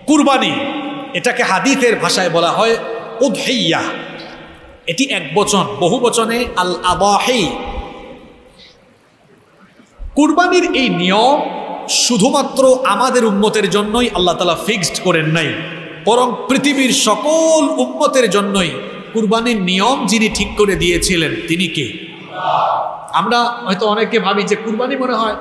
কুরবানি, এটাকে হাদিসের ভাষায় বলা হয় উদহিয়া। এটি এক বচন, বহু বচনে আল আদাহি। কুরবানির এই নিয়ম শুধুমাত্র আমাদের উম্মতের জন্যই আল্লাহ তাআলা ফিক্সড করেন নাই, বরং পৃথিবীর সকল উম্মতের জন্যই কুরবানির নিয়ম যিনি ঠিক করে দিয়েছিলেন তিনি কে? আমরা হয়তো অনেকে ভাবি যে কুরবানি মনে হয়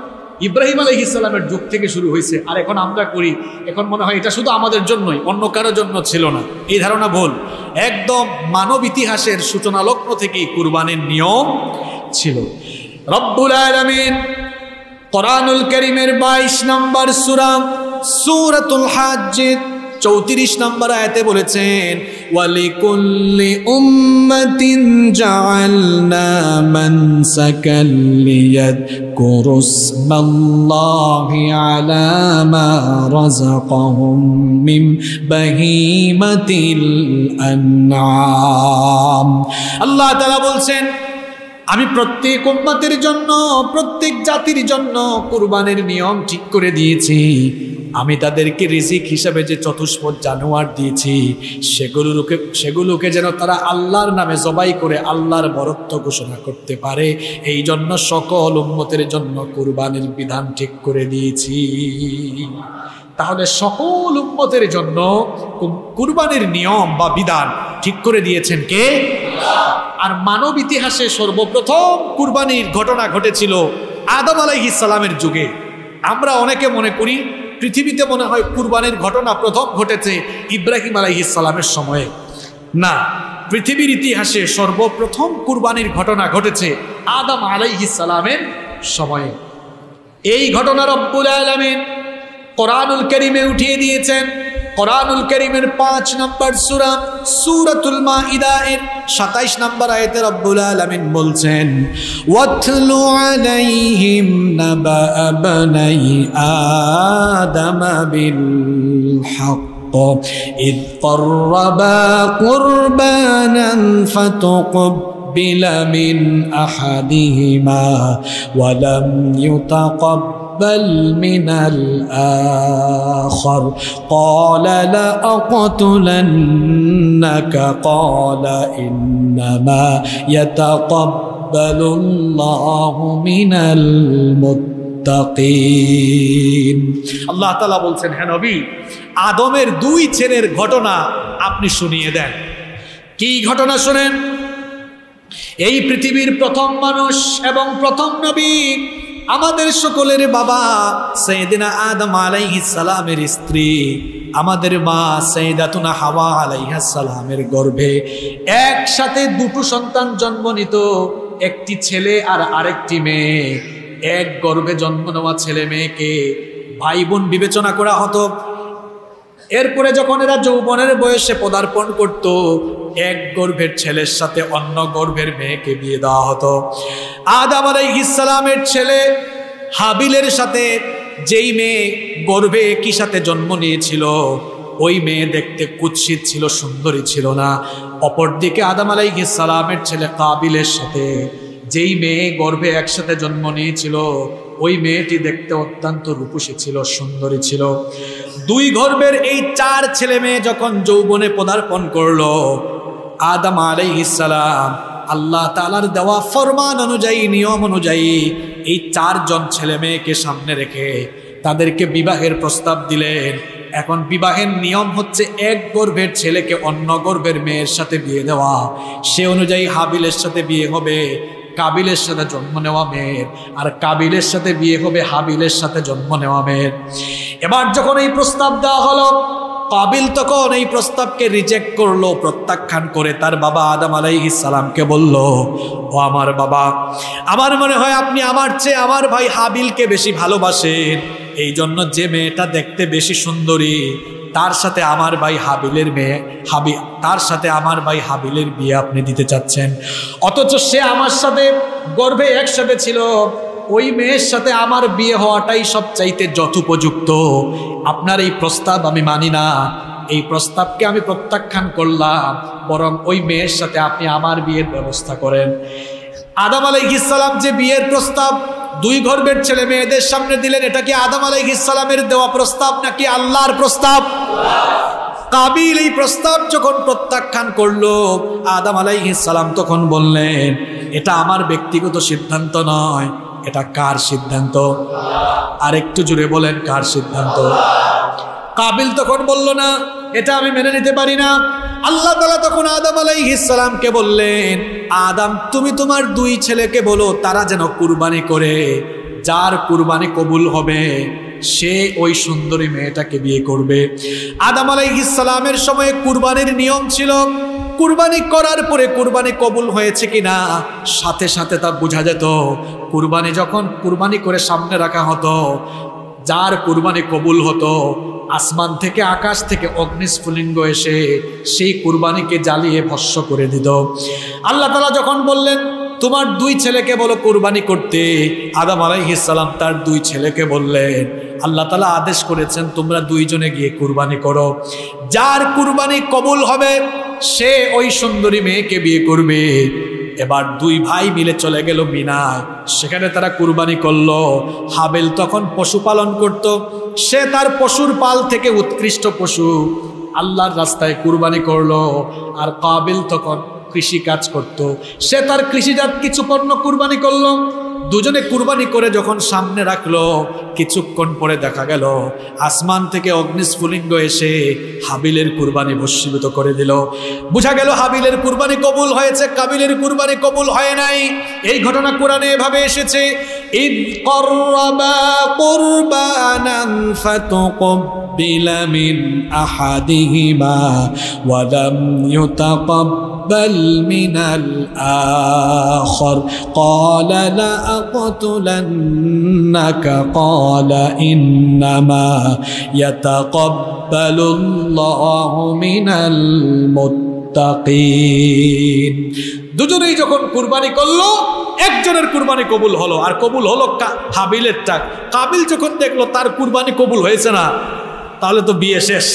ইব্রাহিম আলাইহিস সালামের যুগ থেকে শুরু হয়েছে, আর এখন আমরা করি, এখন মনে হয় এটা শুধু আমাদের জন্যই, অন্য কারোর জন্য ছিল না। এই ধারণা ভুল। একদম মানব ইতিহাসের সূচনা লগ্ন থেকেই কুরবানির নিয়ম ছিল। রব্বুল আলামিন কোরআনুল কারীমের 22 নম্বর সূরা সূরাতুল হজ্জ 34 নম্বর আয়াতে বলেছেন, ওয়ালিকুল্লি উম্মাতিন জাআলনা মানসাকান লিয়াযকুরুসমাল্লাহি আলা মা রাযাকাহুম মিন বাহিমাতিল আনআম। আল্লাহ তাআলা বলছেন, আমি প্রত্যেক উম্মতের জন্য, প্রত্যেক জাতির জন্য কুরবানির নিয়ম ঠিক করে দিয়েছি। আমি তাদেরকে রিজিক হিসাবে যে চতুষ্পদ জানোয়ার দিয়েছি, সেগুলোকে যেন তারা আল্লাহর নামে জবাই করে আল্লাহর বরত্ব ঘোষণা করতে পারে, এই জন্য সকল উম্মতের জন্য কুরবানির বিধান ঠিক করে দিয়েছি। তাহলে সকল উম্মতের জন্য কুরবানির নিয়ম বা বিধান ঠিক করে দিয়েছেন কে? আর মানব ইতিহাসে সর্বপ্রথম কুরবানির ঘটনা ঘটেছিল আদম আলাইহিস সালামের যুগে। আমরা অনেকে মনে করি পৃথিবীতে মনে হয় কুরবানির ঘটনা প্রথম ঘটেছে ইব্রাহিম আলাইহিস সালামের সময়ে। না, পৃথিবীর ইতিহাসে সর্বপ্রথম কুরবানির ঘটনা ঘটেছে আদম আলাইহিস সালামের সময়ে। এই ঘটনা রব্বুল আলামিন কোরআনুল কারীমে উঠিয়ে দিয়েছেন। কোরআনুল কারীমের 5 নম্বর সূরা সূরাতুল মাইদা এর 27 নম্বর আয়াতে রব্বুল আলামিন বলছেন, ওয়াতলু আলাইহিম নাবা বানাই আদম বিল হক ইয ক্বাররাবা কুরবানান ফাতুকবিল মিন আহাদিহিমা ওয়া লাম يتقبل من الآخر قال لأقتلنك قال إنما يتقبل الله من المتقين। আল্লাহ তাআলা বলছেন, হে নবী, আদমের 2 ছেলের ঘটনা আপনি শুনিয়ে দেন। কি ঘটনা শুনেন? এই পৃথিবীর প্রথম মানুষ এবং প্রথম নবী, আমাদের সকলের বাবা সাইয়েদিনা আদম আলাইহিস সালামের স্ত্রী, আমাদের মা সাইয়েদাতুনা হাওয়া আলাইহিস সালামের গর্ভে একসাথে 2 সন্তান জন্ম নিত, একটি ছেলে আর আরেকটি মেয়ে। এক গর্ভে জন্ম নেওয়া ছেলে মেয়েকে ভাই বোন বিবেচনা করা হতো। এরপরে যখন এরা যৌবনের বয়সে পদার্পণ করত, এক গর্ভের ছেলের সাথে অন্য গর্ভের মেয়েকে বিয়ে দেওয়া হতো। আদম আলাইহিস সালামের ছেলে হাবিলের সাথে যেই মেয়ে গর্ভে একই সাথে জন্ম নিয়েছিল, ওই মেয়ে দেখতে কুৎসিত ছিল, সুন্দরী ছিল না। অপরদিকে আদম আলাইহিস সালামের ছেলে কাবিলের সাথে যেই মেয়ে গর্ভে একসাথে জন্ম নিয়েছিল, ওই মেয়েটি দেখতে অত্যন্ত রূপসী ছিল, সুন্দরী ছিল। 2 গর্ভের এই 4 ছেলে মেয়ে যখন যৌবনে পদার্পণ করলো, আদম আলাইহিস সালাম আল্লাহ তাআলার দেওয়া ফরমান অনুযায়ী, নিয়ম অনুযায়ী এই 4 জন ছেলে মেয়েকে সামনে রেখে তাদেরকে বিবাহের প্রস্তাব দিলেন। এখন বিবাহের নিয়ম হচ্ছে এক গর্ভের ছেলেকে অন্য গর্ভের মেয়ের সাথে বিয়ে দেওয়া। সে অনুযায়ী হাবিলের সাথে বিয়ে হবে কাবিলের সাথে জন্ম নেওয়া মেয়ের, আর কাবিলের সাথে বিয়ে হবে হাবিলের সাথে জন্ম নেওয়া মেয়ের। এবার যখন এই প্রস্তাব দেওয়া হলো, কাবিল তখন এই প্রস্তাবকে রিজেক্ট করলো, প্রত্যাখ্যান করে তার বাবা আদম আলাইহিস সালামকে বলল, ও আমার বাবা, আমার মনে হয় আপনি আমার চেয়ে আমার ভাই হাবিলকে বেশি ভালোবাসেন, এই জন্য যে মেয়েটা দেখতে বেশি সুন্দরী তার সাথে আমার ভাই হাবিলের মেয়ে তার সাথে আমার ভাই হাবিলের বিয়ে আপনি দিতে চাচ্ছেন, অথচ সে আমার সাথে গর্ভে একসাথে ছিল, ওই মেয়ের সাথে আমার বিয়ে হওয়াটাই সবচাইতে যথোপযুক্ত। আপনার এই প্রস্তাব আমি মানি না, এই প্রস্তাবকে আমি প্রত্যাখ্যান করলাম, বরং ওই মেয়ের সাথে আপনি আমার বিয়ের ব্যবস্থা করেন। আদম আলাইহিস সালাম যে বিয়ের প্রস্তাব দুই গর্ভের ছেলে মেয়েদের সামনে দিলেন। এটা কি আদম আলাইহিস সালামের দেওয়া প্রস্তাব নাকি আল্লাহর প্রস্তাব? কাবিল এই প্রস্তাব যখন প্রত্যাখ্যান করলো, আদম আলাইহিস সালাম তখন বললেন, এটা আমার ব্যক্তিগত সিদ্ধান্ত নয়, এটা কার সিদ্ধান্ত? আর একটু জোরে বলেন, কার সিদ্ধান্ত? কাবিল তখন বলল, না, এটা আমি মেনে নিতে পারি না। আল্লাহ তাআলা তখন আদম আলাইহিস সালামকে বললেন, আদম, তুমি তোমার দুই ছেলেকে বলো তারা যেন কুরবানি করে, যার কুরবানি কবুল হবে সে ওই সুন্দরী মেয়েটাকে বিয়ে করবে। আদম আলাইহিস সালামের সময়ে কুরবানির নিয়ম ছিল, কুরবানি করার পরে কুরবানি কবুল হয়েছে কিনা সাথে সাথে তা বোঝা যেত। কুরবানি যখন কুরবানি করে সামনে রাখা হতো, যার কুরবানি কবুল হতো, আসমান থেকে আকাশ থেকে অগ্নিস্ফুলিঙ্গ এসে সেই কুরবানিকে জ্বালিয়ে ভস্ম করে দিত। আল্লাহ তাআলা যখন বললেন, তোমার দুই ছেলেকে বলো কুরবানি করতে, আদম আলাইহিস সালাম তার দুই ছেলেকে বললেন, আল্লাহ তাআলা আদেশ করেছেন তোমরা দুইজনে গিয়ে কুরবানি করো, যার কুরবানি কবুল হবে সে ওই সুন্দরী মেয়েকে বিয়ে করবে। এবার দুই ভাই মিলে চলে গেল মিনায়, সেখানে তারা কুরবানি করলো। হাবিল তখন পশুপালন করত, সে তার পশুর পাল থেকে উৎকৃষ্ট পশু আল্লাহর রাস্তায় কুরবানি করলো। আর কাবিল তখন কৃষি কাজ করত, সে তার কৃষিজাত কিছু পণ্য কুরবানি করলো। দুজনে কুরবানি করে যখন সামনে রাখলো, কিছুক্ষণ পরে দেখা গেল আসমান থেকে অগ্নিস্ফুলিঙ্গ এসে হাবিলের কুরবানি ভস্মীভূত করে দিল। বোঝা গেল হাবিলের কুরবানি কবুল হয়েছে, কাবিলের কুরবানি কবুল হয় নাই। এই ঘটনা কোরআনে এভাবে এসেছে, ইদ করবা কুরবানান ফাতুকবিলা মিন আহাদিহিমা ওয়া লাম ইউতাকাব্বাল মিনাল আখর ক্বালা লা আকতুলান্নাকা ক্বালা ইন্নামা ইয়াতাকাব্বালুল্লাহু মিনাল মুত্তাকিন। দুজনেই যখন কুরবানি করলো, একজনের কুরবানি কবুল হলো, আর কবুল হলো হাবিলেরটা। কাবিল যখন দেখলো তার কুরবানি কবুল হয়েছে না, তাহলে তো বিয়ে শেষ।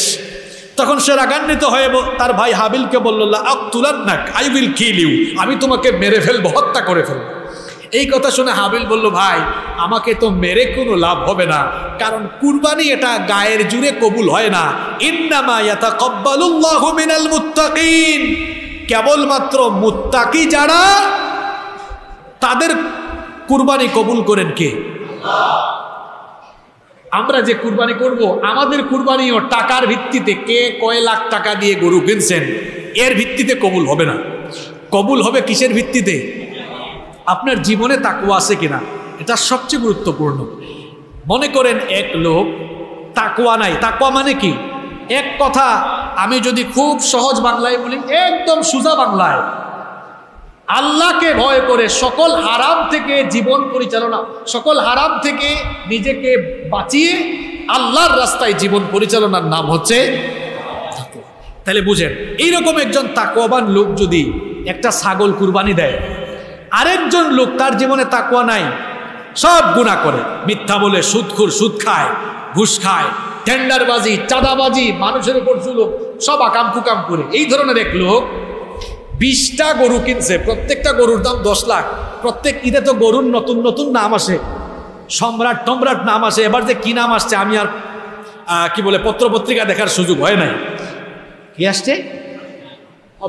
তখন সে রাগান্বিত হয়ে তার ভাই হাবিলকে বলল, লা আকতুলান্নাক, আই উইল কিল ইউ, আমি তোমাকে মেরে ফেলবো, হত্যা করে ফেলবো। এই কথা শুনে হাবিল বলল, ভাই আমাকে তো মেরে কোনো লাভ হবে না, কারণ কুরবানি এটা গায়ের জুড়ে কবুল হয় না। ইন্নামা ইয়াতাকাব্বালুল্লাহু মিনাল মুত্তাকিন, কেবলমাত্র মুত্তাকি যারা তাদের কুরবানি কবুল করেন কে? আমরা যে কুরবানি করব, আমাদের কুরবানিও টাকার ভিত্তিতে, কে কয় লাখ টাকা দিয়ে গরু কিনছেন এর ভিত্তিতে কবুল হবে না। কবুল হবে কিসের ভিত্তিতে? আপনার জীবনে তাকওয়া আছে কিনা, এটা সবচেয়ে গুরুত্বপূর্ণ। মনে করেন এক লোক তাকওয়া নাই। তাকওয়া মানে কি? এক কথা আমি যদি খুব সহজ বাংলায় বলি, একদম সোজা বাংলায়, আল্লাহকে ভয় করে সকল হারাম থেকে জীবন পরিচালনা, সকল হারাম থেকে নিজেকে বাঁচিয়ে আল্লাহর রাস্তায় জীবন পরিচালনার নাম হচ্ছে তাকওয়া। তাহলে বুঝেন, এইরকম একজন তাকওয়াবান লোক যদি একটা ছাগল কুরবানি দেয়, আরেকজন লোক তার জীবনে তাকওয়া নাই, সব গুনাহ করে, মিথ্যা বলে, সুদখোর, সুদ খায়, ঘুষ খায়, টেন্ডারবাজি, চাঁদাবাজি, মানুষের উপর জুলুম, সব আকাম কুকাম করে, এই ধরনের এক লোক 20টা গরু কিনছে, প্রত্যেকটা গরুর দাম 10 লাখ। প্রত্যেক ঈদে তো গরুর নতুন নতুন নাম আসে, সম্রাট টম্রাট নাম আসে। এবার যে কি নাম আসছে আমি আর কি বলে পত্রপত্রিকা দেখার সুযোগ হয় নাই। কি আসছে?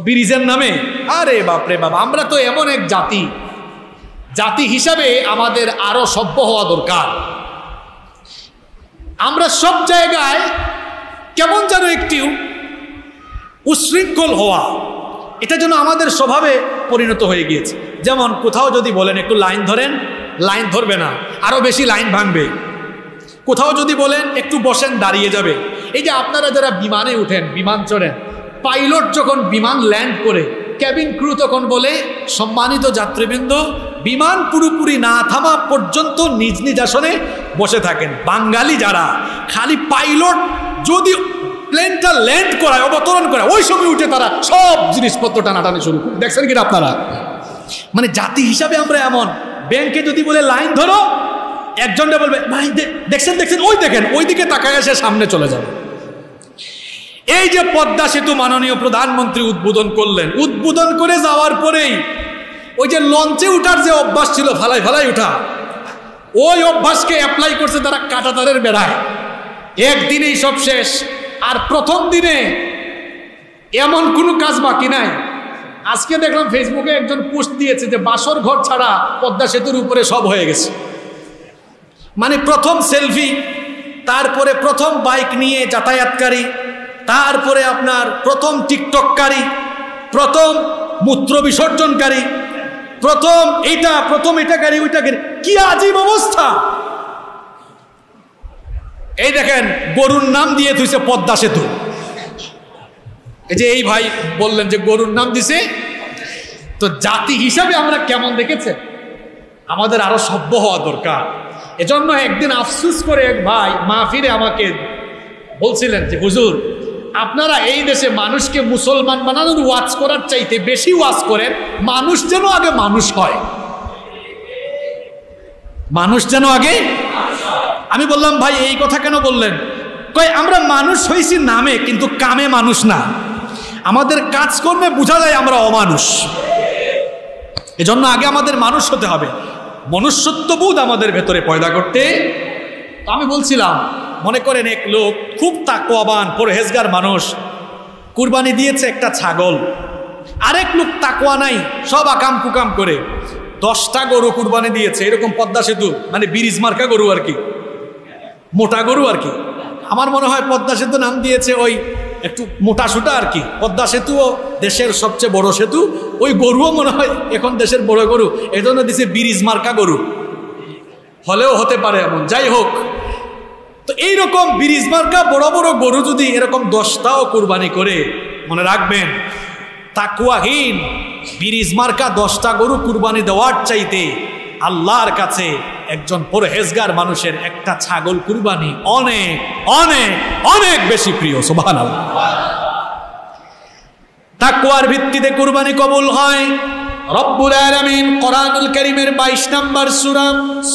ব্রিজের নামে। আরে বাপরে বাপ, আমরা তো এমন এক জাতি হিসাবে আমাদের আরো সভ্য হওয়া দরকার। আমরা সব জায়গায় কেমন যেন একটি উশৃঙ্খল হওয়া, এটা যেন আমাদের স্বভাবে পরিণত হয়ে গিয়েছে। যেমন কোথাও যদি বলেন একটু লাইন ধরেন, লাইন ধরবে না, আরো বেশি লাইন ভাঙবে। কোথাও যদি বলেন একটু বসেন, দাঁড়িয়ে যাবে। এই যে আপনারা যারা বিমানে উঠেন, বিমান চড়েন, পাইলট যখন বিমান ল্যান্ড করে, ক্যাবিন ক্রু তখন বলে, সম্মানিত যাত্রীবৃন্দ, বিমান পুরোপুরি না থামা পর্যন্ত নিজ নিজ আসনে বসে থাকেন। বাঙালি যারা, খালি পাইলট যদি প্লেনটা ল্যান্ড করায়, অবতরণ করায়, ওই সময় উঠে তারা সব জিনিসপত্র টানাটানি শুরু করে। দেখছেন কিনা আপনারা? মানে জাতি হিসাবে আমরা এমন। ব্যাংকে যদি বলে লাইন ধরো, একজনটা বলবে দেখছেন দেখছেন, ওই দেখেন, ওই দিকে তাকায় এসে সামনে চলে যাবে। এই যে পদ্মা সেতু মাননীয় প্রধানমন্ত্রী উদ্বোধন করলেন, উদ্বোধন করে যাওয়ার পরেই ওই যে লঞ্চে উঠার যে অভ্যাস ছিল, ফালাই ফালাই উঠা, ওই অভ্যাসকে অ্যাপ্লাই করছে তারা কাঁটাতারের বেড়ায়, একদিনেই সব শেষ। আর প্রথম দিনে এমন কোনো কাজ বাকি নাই। আজকে দেখলাম ফেসবুকে একজন পোস্ট দিয়েছে যে বাসর ঘর ছাড়া পদ্মা সেতুর উপরে সব হয়ে গেছে। মানে প্রথম সেলফি, তারপরে প্রথম বাইক নিয়ে যাতায়াতকারী, তারপরে আপনার প্রথম টিকটককারী, প্রথম মূত্র বিসর্জনকারী, প্রথম এটাকারী ওইটাকারী, কি আজীব অবস্থা। এই দেখেন গরুর নাম দিয়ে তুইছে পদ্মা সেতু। এই যে এই ভাই বললেন যে গরুর নাম দিছে, তো জাতি হিসাবে আমরা কেমন দেখেছে, আমাদের আরো সভ্য হওয়া দরকার। এজন্য একদিন আফসোস করে এক ভাই মাহফিলে আমাকে বলছিলেন যে হুজুর, আপনারা এই দেশে মানুষকে মুসলমান বানানোর ওয়াজ করার চাইতে বেশি ওয়াজ করেন মানুষ যেন আগে মানুষ হয়, মানুষ যেন আগে। আমি বললাম ভাই এই কথা কেন বললেন? কয় আমরা মানুষ হয়েছি নামে, কিন্তু কামে মানুষ না। আমাদের কাজকর্মে বোঝা যায় আমরা অমানুষ। এজন্য আগে আমাদের মানুষ হতে হবে, মনুষ্যত্ববোধ আমাদের ভেতরে পয়দা করতে। আমি বলছিলাম, মনে করেন এক লোক খুব তাকওয়াবান পরহেজগার মানুষ কুরবানি দিয়েছে একটা ছাগল, আরেক লোক তাকওয়া নাই, সব আকাম কুকাম করে 10টা গরু কুরবানি দিয়েছে। এরকম পদ্মা সেতু মানে ব্রিজ মার্কা গরু আর কি, মোটা গরু আর কি। আমার মনে হয় পদ্মা সেতু নাম দিয়েছে ওই একটু মোটা সুটা আর কি। পদ্মা সেতুও দেশের সবচেয়ে বড় সেতু, ওই গরুও মনে হয় এখন দেশের বড় গরু, এই জন্য দিছে ব্রিজ মার্কা গরু। হলেও হতে পারে এমন, যাই হোক। তো এইরকম ব্রিজ মার্কা বড় বড় গরু যদি এরকম 10টাও কুরবানি করে, মনে রাখবেন তাকওয়াহীন ব্রিজ মার্কা 10টা গরু কুরবানি দেওয়ার চাইতে আল্লাহর কাছে একজন পরহেজগার মানুষের একটা ছাগল কুরবানি অনেক অনেক অনেক বেশি প্রিয়। সুবহানাল্লাহ। তাকওয়ার ভিত্তিতে কুরবানি কবুল হয়। রব্বুল আলামিন কোরআনুল কারীমের 22 নম্বর সূরা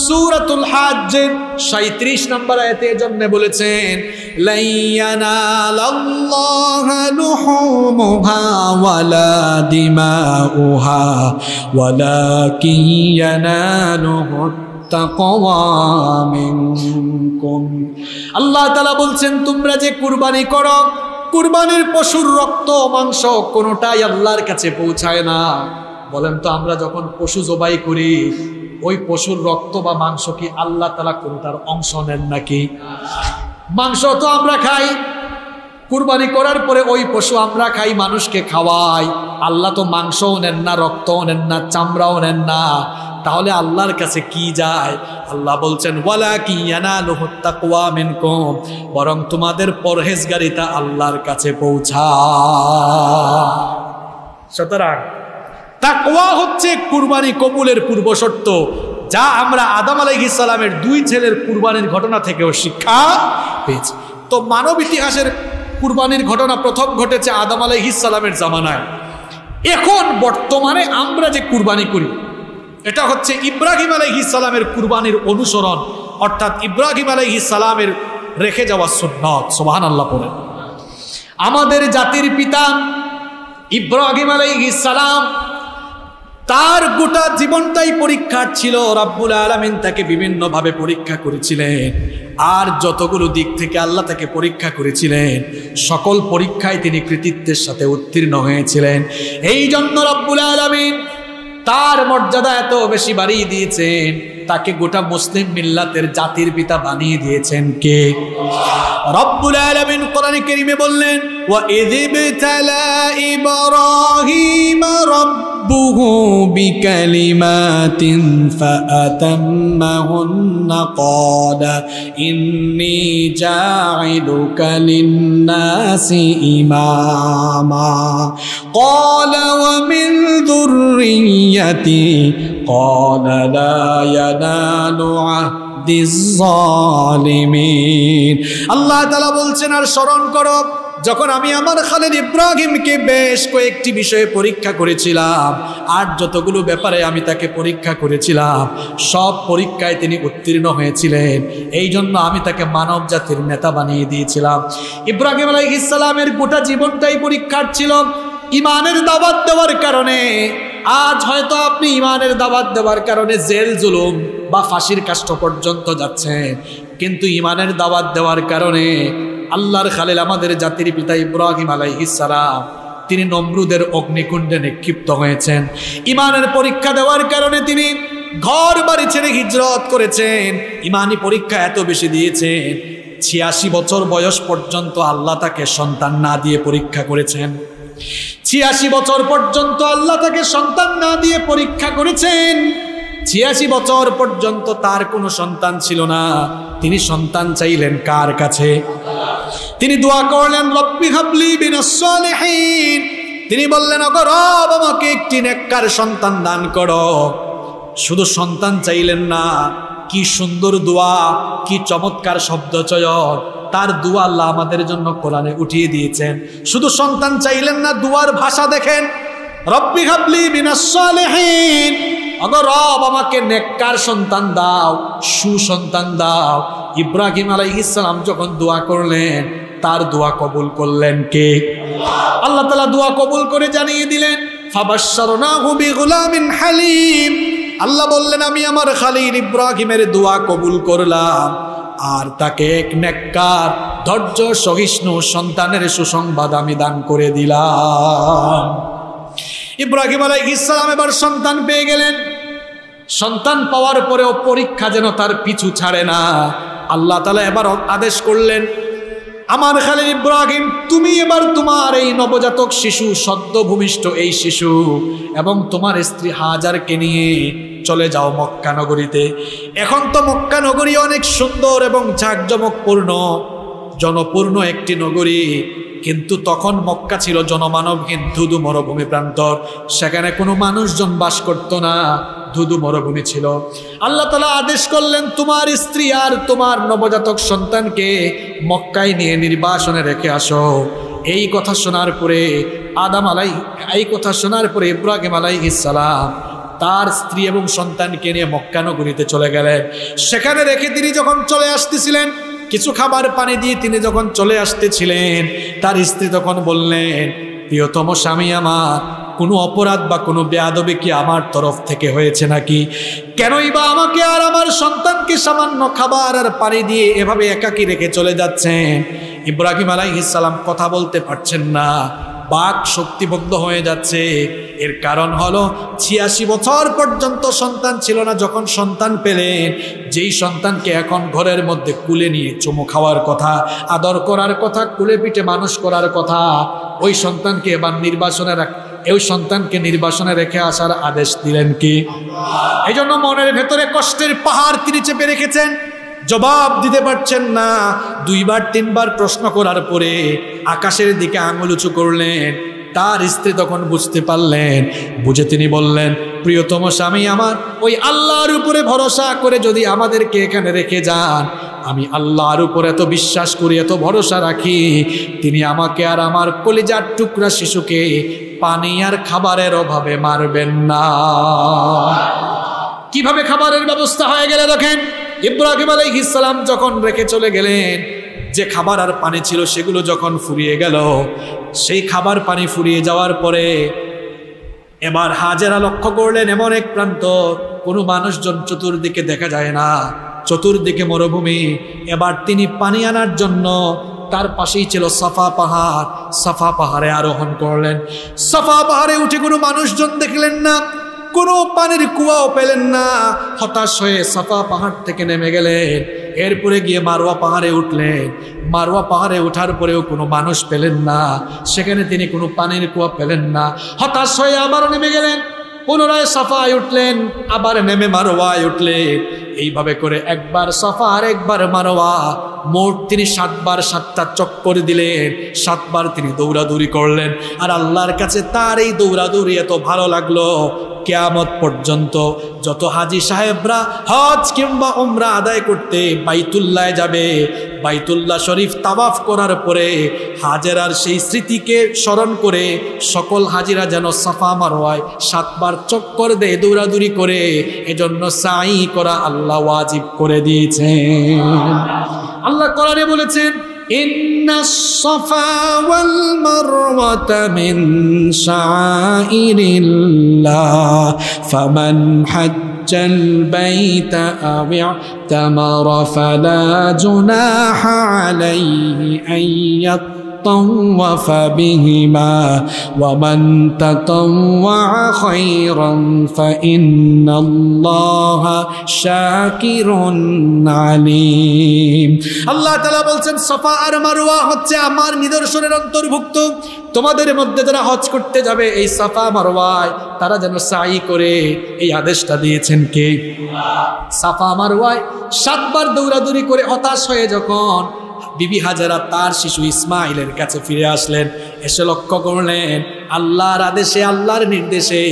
সূরাতুল হজ্জের 37 নম্বর আয়াতে এজন্য বলেছেন, লা ইয়ানালাল্লাহু লুহুমুহা ওয়ালা দিমাউহা ওয়ালাকিন ইয়ানালুহু তাকওয়া মিনকুম। আল্লাহ তাআলা বলছেন, তোমরা যে কুরবানি করো, কুরবানির পশুর রক্ত মাংস কোনোটাই আল্লাহর কাছে পৌঁছায় না। বলেন তো, আমরা যখন পশু জবাই করি, ওই পশুর রক্ত বা মাংস কি আল্লাহ তাআলা কোনোটার অংশ নেন নাকি? মাংস তো আমরা খাই, কুরবানি করার পরে ওই পশু আমরা খাই, মানুষকে খাওয়াই। আল্লাহ তো মাংসও নেন না, রক্তও নেন না, চামড়াও নেন না। তাহলে আল্লাহর কাছে কি যায়? আল্লাহ বলছেন, ওয়ালাকিন ইয়ানালুহু তাকওয়া মিনকুম, বরং তোমাদের পরহেজগারিতা আল্লাহর কাছে পৌঁছায়। সুতরাং তাকওয়া হচ্ছে কুরবানি কবুলের পূর্বশর্ত, যা আমরা আদম আলাইহিস সালামের 2 ছেলের কুরবানির ঘটনা থেকেও শিক্ষা পেয়েছি। তো মানব ইতিহাসের কুরবানির ঘটনা প্রথম ঘটেছে আদম আলাইহিস সালামের জামানায়। এখন বর্তমানে আমরা যে কুরবানি করি, এটা হচ্ছে ইব্রাহিম আলাইহিস সালামের কুরবানির অনুসরণ, অর্থাৎ ইব্রাহিম আলাইহিস সালামের রেখে যাওয়া সুন্নাত। সুবহানাল্লাহ পড়েন। আমাদের জাতির পিতা ইব্রাহিম আলাইহিস সালাম, তার গোটা জীবনটাই পরীক্ষার ছিল। রাব্বুল আলামিন তাকে বিভিন্নভাবে পরীক্ষা করেছিলেন, আর যতগুলো দিক থেকে আল্লাহ তাকে পরীক্ষা করেছিলেন, সকল পরীক্ষায় তিনি কৃতিত্বের সাথে উত্তীর্ণ হয়েছিলেন। এই জন্য রাব্বুল আলামিন তার মর্যাদা এত বেশি বাড়িয়ে দিয়েছেন, তাকে গোটা মুসলিম মিল্লাতের জাতির পিতা বানিয়ে দিয়েছেন কে? রব্বুল আলামিন কোরআনে কারীমে বললেন, ওয়া ইযিবতালা ইব্রাহিম রাব্বুহু বিকালিমাতিন ফাআতাম্মাহুন্না ক্বালা ইন্নী জাঈলুকা লিন-নাসি ইমামা ক্বালা ওয়া মিন যুররিয়্যাতি ক্বালা লা ইয়ানালু আহদিজ-যালিমিন। আল্লাহ তাআলা বলছেন, আর স্মরণ করো যখন আমি আমার খালিল ইব্রাহিমকে বেশ কয়েকটি বিষয়ে পরীক্ষা করেছিলাম, আর যতগুলো ব্যাপারে আমি তাকে পরীক্ষা করেছিলাম, সব পরীক্ষায় তিনি উত্তীর্ণ হয়েছিলেন। এই জন্য আমি তাকে মানব জাতির নেতা বানিয়ে দিয়েছিলাম। ইব্রাহিম আলাইহিস সালামের গোটা জীবনটাই পরীক্ষার ছিল। ইমানের দাওয়াত দেওয়ার কারণে আজ হয়তো আপনি ইমানের দাওয়াত দেওয়ার কারণে জেল জুলুম বা ফাঁসির কাষ্ঠ পর্যন্ত যাচ্ছেন, কিন্তু ইমানের দাওয়াত দেওয়ার কারণে আল্লাহর খালিল আমাদের জাতির পিতা ইব্রাহিম আলাইহিস সালাম তিনি নমরুদের অগ্নিকুণ্ডে নিক্ষিপ্ত হয়েছেন। ইমানের পরীক্ষা দেওয়ার কারণে তিনি ঘর বাড়ি ছেড়ে হিজরত করেছেন। ইমানি পরীক্ষা এত বেশি দিয়েছেন, ৮৬ বছর বয়স পর্যন্ত আল্লাহ তাকে সন্তান না দিয়ে পরীক্ষা করেছেন। ৮৬ বছর পর্যন্ত আল্লাহ তাকে সন্তান না দিয়ে পরীক্ষা করেছেন। ৮৬ বছর পর্যন্ত তার কোনো সন্তান ছিল না। তিনি সন্তান চাইলেন কার কাছে? তিনি দোয়া করলেন, রব্বি হাবলি মিনাস সালিহিন। তিনি বললেন, ওগো রব, আমাকে একটি নেককার সন্তান দান করো। শুধু সন্তান চাইলেন না, কি সুন্দর দোয়া, কি চমৎকার শব্দ চয়ন। তার দোয়া আল্লাহ আমাদের জন্য কোরআনে উঠিয়ে দিয়েছেন। শুধু সন্তান চাইলেন না, দুয়ার ভাষা দেখেন, রব্বি হাবলি মিনাস সালিহিন। ওগো রব, আমাকে নেককার সন্তান দাও, সুসন্তান দাও। ইব্রাহিম আলাইহিস সালাম যখন দোয়া করলেন, তার দোয়া কবুল করলেন কে? আল্লাহ তাআলা দোয়া কবুল করে জানিয়ে দিলেন, ফাবাশশারনাহু বিগুলামিন হালিম। আল্লাহ বললেন, আমি আমার খালিল ইব্রাহিমের দোয়া কবুল করলাম, আর তাকে এক নেককার ধৈর্য সহিষ্ণু সন্তানের সুসংবাদ আমি দান করে দিলাম। ইব্রাহিম আলাইহিস সালাম এবার সন্তান পেয়ে গেলেন। সন্তান পাওয়ার পরেও পরীক্ষা যেন তার পিছু ছাড়ে না। আল্লাহ তাআলা এবার আদেশ করলেন, আমার খালিল ইব্রাহিম, তুমি এবার তোমার এই নবজাতক শিশু, সদ্য ভূমিষ্ঠ এই শিশু এবং তোমার স্ত্রী হাজারকে নিয়ে চলে যাও মক্কা নগরীতে। এখন তো মক্কা নগরী অনেক সুন্দর এবং জাঁকজমকপূর্ণ, জনপূর্ণ একটি নগরী, কিন্তু তখন মক্কা ছিল জনমানবহীন ধুধু মরুভূমি প্রান্তর। সেখানে কোনো মানুষজন বাস করত না, ধুধু মরুভূমি ছিল। আল্লাহ তাআলা আদেশ করলেন, তোমার স্ত্রী আর তোমার নবজাতক সন্তানকে মক্কায় নিয়ে নির্বাসনে রেখে আসো। এই কথা শোনার পরে ইব্রাহিম আলাইহিস সালাম তার স্ত্রী এবং সন্তানকে নিয়ে মক্কা নগরীতে চলে গেলেন। সেখানে রেখে তিনি যখন চলে আসতেছিলেন, কিছু খাবার পানি দিয়ে তিনি যখন চলে আসতেছিলেন, তার স্ত্রী তখন বললেন, প্রিয়তম স্বামী আমার, কোনো অপরাধ বা কোনো বেয়াদবি কি আমার তরফ থেকে হয়েছে নাকি? কেনই বা আমাকে আর আমার সন্তানকে সামান্য খাবার আর পানি দিয়ে এভাবে একাকী রেখে চলে যাচ্ছেন? ইব্রাহিম আলাইহিস সালাম কথা বলতে পারছেন না, বাক শক্তিবদ্ধ হয়ে যাচ্ছে। এর কারণ হলো ৮৬ বছর পর্যন্ত সন্তান ছিল না। যখন সন্তান পেলেন, যেই সন্তানকে এখন ঘরের মধ্যে কুলে নিয়ে চুমু খাওয়ার কথা, আদর করার কথা, কুলে পিঠে মানুষ করার কথা, ওই সন্তানকে এবার নির্বাসনে রেখে আসার আদেশ দিলেন কি? এই জন্য মনের ভেতরে কষ্টের পাহাড় তিনি চেপে রেখেছেন, জবাব দিতে পারছেন না। ২বার ৩বার প্রশ্ন করার পরে আকাশের দিকে আঙুল উঁচু করলেন। তার স্ত্রী তখন বুঝতে পারলেন, বুঝে তিনি বললেন, প্রিয়তম স্বামী আমার, ওই আল্লাহর উপরে ভরসা করে যদি আমাদেরকে এখানে রেখে যান, আমি আল্লাহর উপর এত বিশ্বাস করি, এত ভরসা রাখি, তিনি আমাকে আর আমার কলিজার টুকরা শিশুকে পানি আর খাবারের অভাবে মারবেন না। কিভাবে খাবারের ব্যবস্থা হয়ে গেলে দেখেন। ইব্রাহিম আলাইহিস সালাম যখন রেখে চলে গেলেন, যে খাবার আর পানি ছিল সেগুলো যখন ফুরিয়ে গেল, সেই খাবার পানি ফুরিয়ে যাওয়ার পরে এবার হাজেরা লক্ষ্য করলেন এমন এক প্রান্ত, কোনো মানুষজন চতুর্দিকে দেখা যায় না, চতুর্দিকে মরুভূমি। এবার তিনি পানি আনার জন্য, তার পাশেই ছিল সাফা পাহাড়, সাফা পাহাড়ে আরোহণ করলেন। সাফা পাহাড়ে উঠে কোনো মানুষজন দেখলেন না, কোনো পানির কুয়াও পেলেন না। হতাশ হয়ে সাফা পাহাড় থেকে নেমে গেলেন। এরপরে গিয়ে মারওয়া পাহাড়ে উঠলেন। মারওয়া পাহাড়ে ওঠার পরেও কোনো মানুষ পেলেন না, সেখানে তিনি কোনো পানির কুয়া পেলেন না। হতাশ হয়ে আবারও নেমে গেলেন, পুনরায় সাফায় উঠলেন, আবার নেমে মারওয়ায় উঠলেন। এইভাবে করে একবার সাফা আর একবার মারওয়া, মোট তিনি ৭ বার ৭টা চক্কর দিলেন। ৭ বার তিনি দৌড়াদৌড়ি করলেন। আর আল্লাহর কাছে তার এই দৌড়াদৌড়ি এত ভালো লাগলো, কিয়ামত পর্যন্ত যত হাজী সাহেবরা হজ কিংবা উমরা আদায় করতে বাইতুল্লাহ যাবে, বাইতুল্লাহ শরীফ তাওয়াফ করার পরে হাজেরার সেই স্মৃতিকে স্মরণ করে সকল হাজিরা যেন সাফা মারওয়ায় ৭ বার চক্কর দেয়, দৌড়াদৌড়ি করে। এজন্য সাই করা আল্লাহ ওয়াজিব করে দিয়েছেন। আল্লাহ কোরআনে বলেছেন, ইন্নাস সাফা ওয়াল মারওয়াতা মিন শাআইরিল্লাহ ফামান হাজ্জাল বাইতা আও ইতামারা ফালা জুনাহা আলাইহি আইয়াত্তাওয়াফ বিহিমা ওয়া মান তাতাওয়া খায়রান ফাইন্নাল্লাহা শাকিরুন আলীম। আল্লাহ তাআলা বলছেন সাফা আর মারওয়া হচ্ছে আমার নিদর্শনের অন্তর্ভুক্ত। তোমাদের মধ্যে যারা হজ করতে যাবে এই সাফা মারওয়ায় তারা যেন সাই করে, এই আদেশটা দিয়েছেন কে? সাফা মারওয়ায় 7 বার দৌড়াদৌড়ি করে হতাশ হয়ে যখন বিবি হাজারা তার শিশু ইসমাইলের কাছে ফিরে আসলেন, এসে লক্ষ্য করলেন আল্লাহর আদেশে আল্লাহর নির্দেশে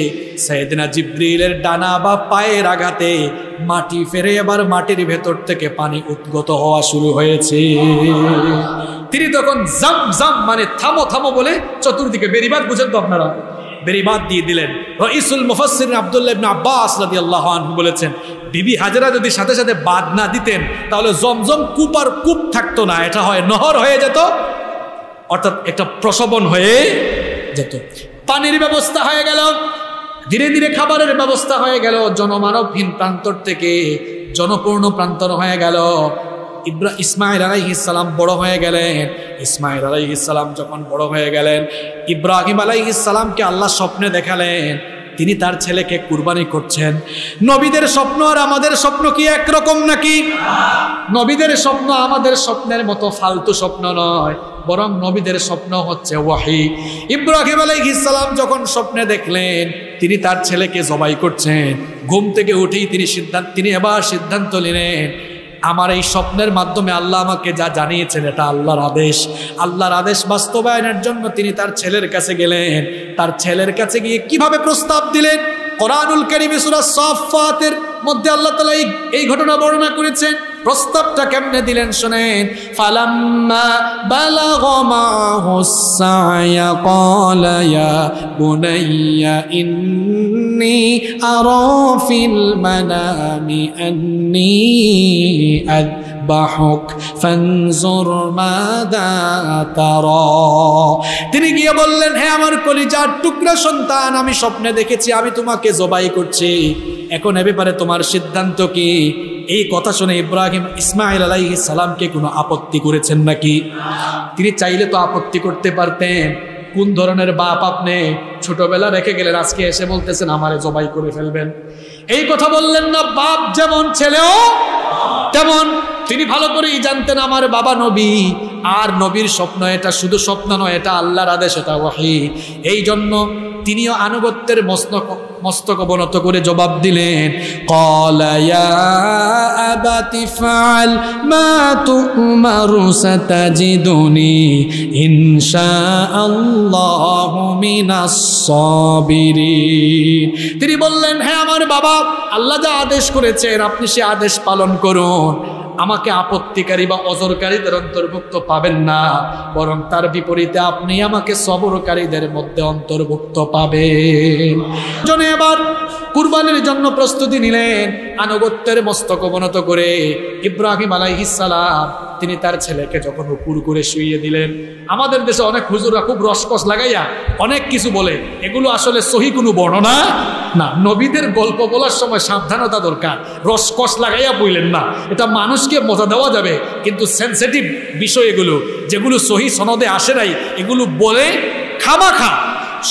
সাইয়েদনা জিবরিলের ডানা বা পায়ের আঘাতে মাটি ফেরে এবার মাটির ভেতর থেকে পানি উদ্গত হওয়া শুরু হয়েছে। তিনি তখন জাম জাম মানে থামো থামো বলে চতুর্দিকে বেরিবাদ, বুঝেন তো আপনারা, বেরিবাদ দিয়ে দিলেন। রাইসুল মুফাসসিরিন আব্দুল্লাহ ইবনে আব্বাস রাদিয়াল্লাহু আনহু বলেছেন বিবি হাজারা যদি সাথে সাথে বাদ না দিতেন তাহলে জমজম কূপ আর কূপ থাকতো না, এটা হয় নহর হয়ে যেত, অর্থাৎ একটা প্রসবন হয়ে যেত। পানির ব্যবস্থা হয়ে গেল, ধীরে ধীরে খাবারের ব্যবস্থা হয়ে গেল, জনমানবহীন প্রান্তর থেকে জনপূর্ণ প্রান্তর হয়ে গেল। ইসমাইল আলাইহিস সালাম বড় হয়ে গেলেন। ইসমাইল আলাইহিস সালাম যখন বড় হয়ে গেলেন, ইব্রাহিম আলাইহিস সালামকে আল্লাহ স্বপ্নে দেখালেন তিনি তার ছেলেকে কুরবানি করছেন। নবীদের স্বপ্ন আর আমাদের স্বপ্ন কি একরকম নাকি? নবীদের স্বপ্ন আমাদের স্বপ্নের মতো ফালতু স্বপ্ন নয়, বরং নবীদের স্বপ্ন হচ্ছে ওয়াহি। ইব্রাহিম আলাইহিস সালাম যখন স্বপ্নে দেখলেন তিনি তার ছেলেকে জবাই করছেন, ঘুম থেকে উঠেই তিনি এবার সিদ্ধান্ত নিলেন আমার এই স্বপ্নের মাধ্যমে আল্লাহ আমাকে যা জানিয়েছেন এটা আল্লাহর আদেশ। আল্লাহর আদেশ বাস্তবায়নের জন্য তিনি তার ছেলের কাছে গেলেন। তার ছেলের কাছে গিয়ে কিভাবে প্রস্তাব দিলেন? কোরআনুল কারীমে সূরা সাফফাতের মধ্যে আল্লাহ তাআলা এই ঘটনা বর্ণনা করেছেন। প্রস্তাবটা কেমনে দিলেন শুনেন। ফালাম্মা বালাগা মাহুস সায়া ক্বালা ইয়া বুনাইয়া ইন্নী আরা ফিল মানামি আন্নী আযবাহুক ফানজুর মাযা তারা। তিনি গিয়ে বললেন হে আমার কলিজার টুকরা সন্তান, আমি স্বপ্নে দেখেছি আমি তোমাকে জবাই করছি, এখন এ ব্যাপারে তোমার সিদ্ধান্ত কি? এই কথা শুনে ইসমাইল আলাইহিস সালামকে কোনো আপত্তি করেছেন নাকি? তিনি চাইলে তো আপত্তি করতে পারতেন। কোন ধরনের বাপ আপনি? ছোটবেলা রেখে গেলেন, আজকে এসে বলতেছেন আমারে জবাই করে ফেলবেন। এই কথা বললেন না। বাপ যেমন ছেলেও তেমন। তিনি ভালো করেই জানতেন আমার বাবা নবী, আর নবীর স্বপ্ন এটা শুধু স্বপ্ন নয়, এটা আল্লাহর আদেশ, এটা ওয়াহি। এই জন্য তিনিও আনুগত্যের মস্তক অবনত করে জবাব দিলেন ক্বালা ইয়া আবাতি ফাআল মা তু'মারু সাতাজিদুনি ইনশাআল্লাহু মিনাস সাবিরিন। তিনি বললেন হে আমার বাবা, আল্লাহ যা আদেশ করেছেন আপনি সে আদেশ পালন করুন, আমাকে আপত্তিকারী বা অজরকারীদের অন্তর্ভুক্ত পাবেন না, বরং তার বিপরীতে আপনি আমাকে সবরকারীদের মধ্যে অন্তর্ভুক্ত পাবেন। জনে এবার কুরবানির জন্য প্রস্তুতি নিলেন। আনুগত্যের মস্তক অবনত করে ইব্রাহিম আলাইহিস সালাম তিনি তার ছেলেকে যখন উপর করে শুইয়ে দিলেন। আমাদের দেশে অনেক হুজুররা খুব রসকস লাগাইয়া অনেক কিছু বলে, এগুলো আসলে সহি কোনো বর্ণনা না। নবীদের গল্প বলার সময় সাবধানতা দরকার। রসকস লাগাইয়া বললেন না, এটা মানুষকে মজা দেওয়া যাবে, কিন্তু সেন্সিটিভ বিষয় এগুলো, যেগুলো সহি সনদে আসে নাই, এগুলো বলে খামাখা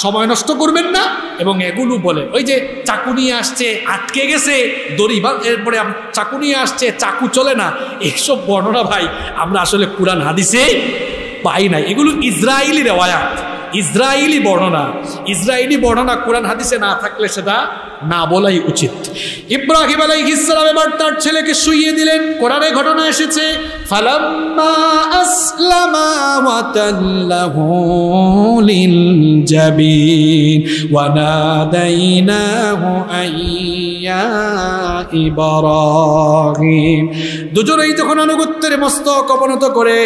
সময় নষ্ট করবেন না। এবং এগুলো বলে ওই যে চাকু নিয়ে আসছে আটকে গেছে দড়ি, বা এরপরে চাকু নিয়ে আসছে চাকু চলে না, এইসব বর্ণনা ভাই আমরা আসলে কুরআন হাদিসে পাই নাই। এগুলো ইসরায়েলি রেওয়ায়াত, ইসরায়েলি বর্ণনা। ইসরায়েলি বর্ণনা কোরআন হাদিসে না থাকলে সেটা না বলাই উচিত। ইব্রাহিম আলাইহিস সালাম এবার তার ছেলেকে শুইয়ে দিলেন। কোরআনে ঘটনা এসেছে ফালাম্মা আসলামা ওয়া তাল্লাহু লিল জাবিন ওয়া নাদাইনাহু আইয়া ইব্রাহিম। দুজনেই যখন আনুগত্যের মস্তক অবনত করে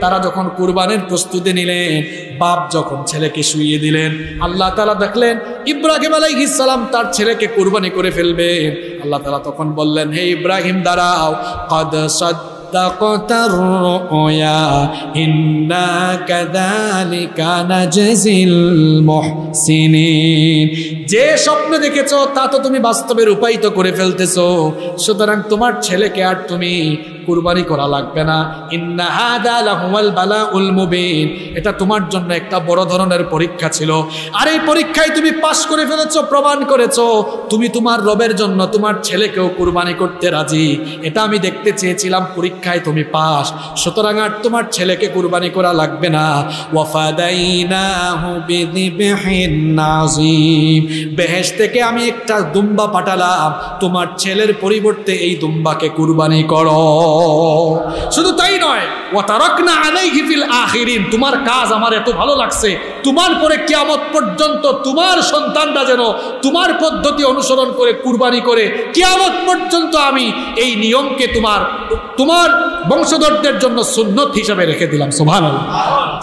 তারা যখন কুরবানির প্রস্তুতি নিলেন, বাপ যখন ছেলেকে শুইয়ে দিলেন, আল্লাহ তাআলা দেখলেন ইব্রাহিম আলাইহিস সালাম তার ছেলেকে কুরবানি করে ফেলবেন। আল্লাহ তাআলা তখন বললেন হে ইব্রাহিম দাঁড়াও, قد صدق সাদ্দাকতার রুয়া ইন্না কাযালিকা নাজজিল মুহসিনিন। যে স্বপ্ন দেখেছো তা তো তুমি বাস্তবে রূপায়িত করে ফেলতেছো, সুতরাং তোমার ছেলেকে আর তুমি কুরবানি করা লাগবে না। ইন্না হাদা লাহুল বালাউল মুবিন, এটা তোমার জন্য একটা বড় ধরনের পরীক্ষা ছিল, আর এই পরীক্ষায় তুমি পাশ করে ফেলেছো, প্রমাণ করেছো তুমি তোমার রবের জন্য তোমার ছেলেকেও কুরবানি করতে রাজি। এটা আমি দেখতে চেয়েছিলাম, পরীক্ষায় তুমি পাস, সুতরাং আর তোমার ছেলেকে কুরবানি করা লাগবে না। ওয়াফাদাইনাহু বিযিবহিন নাযীম, বেহেশত থেকে আমি একটা দুম্বা পাঠালাম, তোমার ছেলের পরিবর্তে এই দুম্বাকে কুরবানি করো। শুধু তাই নয়, ওয়া তারাকনা আলাইহি ফিল আখিরিন, তোমার কাজ আমার এত ভালো লাগছে, তোমার পরে কিয়ামত পর্যন্ত তোমার সন্তানরা যেন তোমার পদ্ধতি অনুসরণ করে কুরবানি করে, কিয়ামত পর্যন্ত আমি এই নিয়মকে তোমার বংশধরদের জন্য সুন্নত হিসেবে রেখে দিলাম। সুবহানাল্লাহ,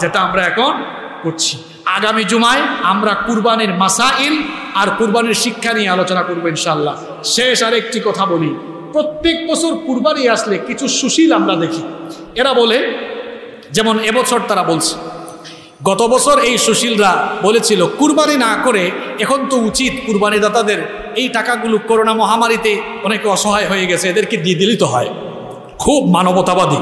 যেটা আমরা এখন করছি। আগামী জুমায় আমরা কুরবানির মাসাইল আর কুরবানির শিক্ষা নিয়ে আলোচনা করবো ইনশাআল্লাহ। শেষ আরেকটি কথা বলি, প্রত্যেক বছর কুরবানি আসলে কিছু সুশীল আমরা দেখি, এরা বলে, যেমন এবছর তারা বলছে, গত বছর এই সুশীলরা বলেছিল কুরবানি না করে এখন তো উচিত কুরবানি দাতাদের এই টাকাগুলো করোনা মহামারীতে অনেকে অসহায় হয়ে গেছে, এদেরকে দিয়ে দিলেই তো হয়, খুব মানবতাবাদী।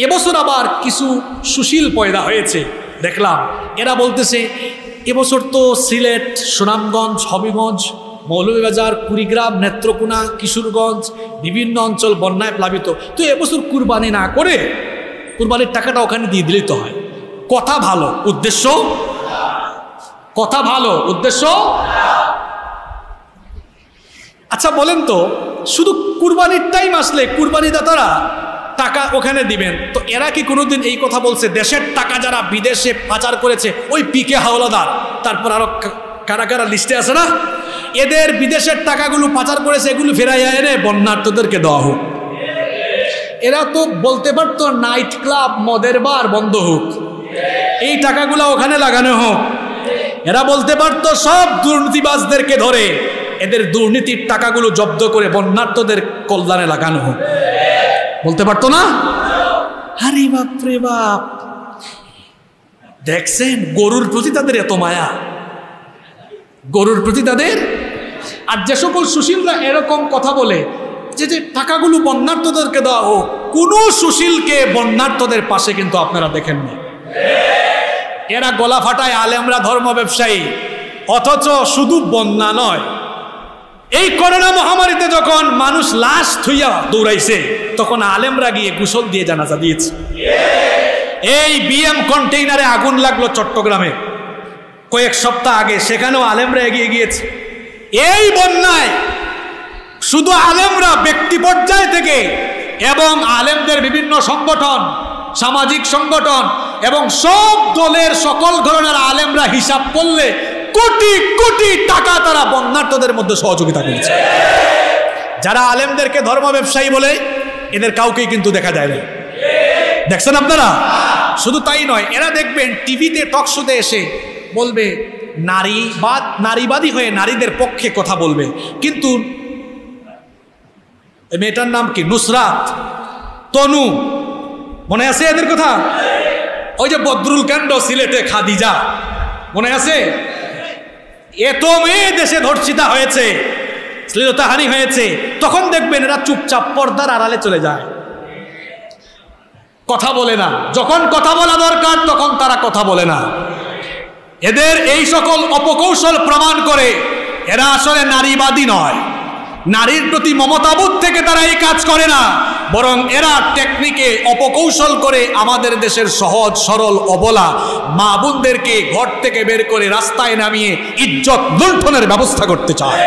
এবছর আবার কিছু সুশীল পয়দা হয়েছে, দেখলাম এরা বলতেছে এবছর তো সিলেট, সুনামগঞ্জ, হবিগঞ্জ, মৌলভীবাজার, কুড়িগ্রাম, নেত্রকোনা, কিশোরগঞ্জ বিভিন্ন অঞ্চল বন্যায় প্লাবিত, তো এবছর কুরবানি না করে কুরবানির টাকাটা ওখানে দিয়ে দিলেই তো হয়। কথা ভালো, উদ্দেশ্য কথা ভালো, উদ্দেশ্য। আচ্ছা বলেন তো, শুধু কুরবানির টাইম আসলে কুরবানি দাতারা টাকা ওখানে দিবেন, তো এরা কি কোনোদিন এই কথা বলছে দেশের টাকা যারা বিদেশে পাচার করেছে, ওই পিকে হাওলাদার, তারপর আরো কারা কারা লিস্টে আছে না, এদের বিদেশের টাকাগুলো পাচার করেছে, এগুলো ফেরাইয়া এনে বন্যার্থদেরকে দেওয়া হোক? এরা তো বলতে পারতো নাইট ক্লাব, মদের বার বন্ধ হোক, এই টাকাগুলো ওখানে লাগানো হোক। এরা বলতে পারতো সব দুর্নীতিবাজদেরকে ধরে এদের দুর্নীতির টাকাগুলো জব্দ করে বন্যার্থদের কল্যাণে লাগানো হোক, বলতে পারতো না? আরে বাপ রে বাপ, দেখছেন গরুর প্রতি তাদের এত মায়া, গরুর প্রতি তাদের। আর যে সকল সুশীলরা এরকম কথা বলে যে টাকাগুলো বন্যার্থদেরকে দেওয়া হোক, কোনো সুশীলকে বন্যার্থদের পাশে কিন্তু আপনারা দেখেননি। এরা গলা ফাটায় আলেমরা ধর্ম ব্যবসায়ী, অথচ শুধু বন্যা নয়, এই করোনা মহামারীতে যখন মানুষ লাশ থুইয়া দৌড়াইছে তখন আলেমরা গিয়ে গোসল দিয়ে জানাজা দিয়েছে। এই বিএম কন্টেইনারে আগুন লাগলো চট্টগ্রামে কয়েক সপ্তাহ আগে, সেখানেও আলেমরা এগিয়ে গিয়েছে। এই বন্যায় শুধু আলেমরা ব্যক্তি পর্যায় থেকে এবং আলেমদের বিভিন্ন সংগঠন, সামাজিক সংগঠন এবং সব দলের সকল ধরনের আলেমরা হিসাব করলে কোটি কোটি টাকা তারা বন্যার্থদের মধ্যে সহযোগিতা করেছে। যারা আলেমদেরকে ধর্ম ব্যবসায়ী বলে এদের কাউকেই কিন্তু দেখা যায় না, দেখছেন আপনারা? শুধু তাই নয়, এরা দেখবেন টিভিতে টক শোতে এসে বলবে নারীবাদী হয়ে নারীদের পক্ষে কথা বলবে, কিন্তু মেয়েটার নাম কি, নুসরাত, তনু, মনে আছে এদের কথা? ওই যে বদরুল কাণ্ড সিলেটে, খাদিজা, মনে আছে? এত মেয়ে দেশে ধর্ষিতা হয়েছে, শ্লীলতাহানি হয়েছে, তখন দেখবেন এরা চুপচাপ পর্দার আড়ালে চলে যায়, কথা বলে না। যখন কথা বলা দরকার তখন তারা কথা বলে না। এদের এই সকল অপকৌশল প্রমাণ করে এরা আসলে নারীবাদী নয়, নারীর প্রতি মমতাবোধ থেকে তারা এই কাজ করে না, বরং এরা টেকনিকে অপকৌশল করে আমাদের দেশের সহজ সরল অবলা মা বোনদেরকে ঘর থেকে বের করে রাস্তায় নামিয়ে ইজ্জত লুণ্ঠনের ব্যবস্থা করতে চায়।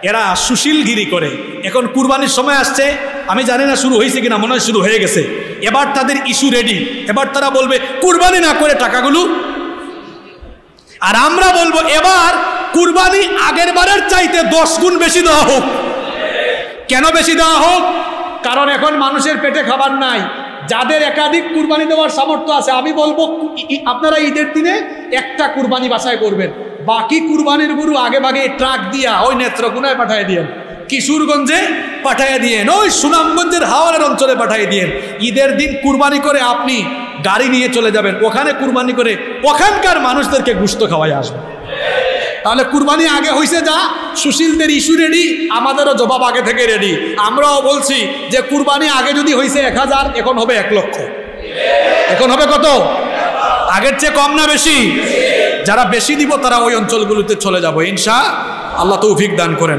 এরা সুশীলগিরি করে। এখন কুরবানির সময় আসছে, আমি জানি না শুরু হয়েছে কিনা, মনে হয় শুরু হয়ে গেছে। এবার তাদের ইস্যু রেডি, এবার তারা বলবে কুরবানি না করে টাকাগুলো, আর আমরা বলবো এবার কুরবানি আগের বারের চাইতে 10 গুণ বেশি দেওয়া হোক। কেন বেশি দেওয়া হোক? কারণ এখন মানুষের পেটে খাবার নাই। যাদের একাধিক কুরবানি দেওয়ার সামর্থ্য আছে, আমি বলবো আপনারা ঈদের দিনে একটা কুরবানি বাছাই করবেন, বাকি কুরবানির গরু আগে ভাগে ট্রাক দিয়া ওই নেত্রকোনায় পাঠিয়ে দিয়েন, কিশোরগঞ্জে পাঠাইয়া দিয়েন, ওই সুনামগঞ্জের হাওড়ের অঞ্চলে পাঠিয়ে দিয়েন। ঈদের দিন কুরবানি করে আপনি গাড়ি নিয়ে চলে যাবেন, ওখানে কুরবানি করে ওখানকার মানুষদেরকে গোশত খাওয়াই আসবেন। তাহলে কুরবানি আগে হয়েছে, যা সুশীলদের ইস্যু রেডি, আমাদেরও জবাব আগে থেকে রেডি। আমরাও বলছি যে কুরবানি আগে যদি হয়েছে 1000, এখন হবে 1 লক্ষ। এখন হবে কত? আগের চেয়ে কম না বেশি? যারা বেশি দিব তারা ওই অঞ্চলগুলোতে চলে যাব ইনশাআল্লাহ। তৌফিক দান করেন।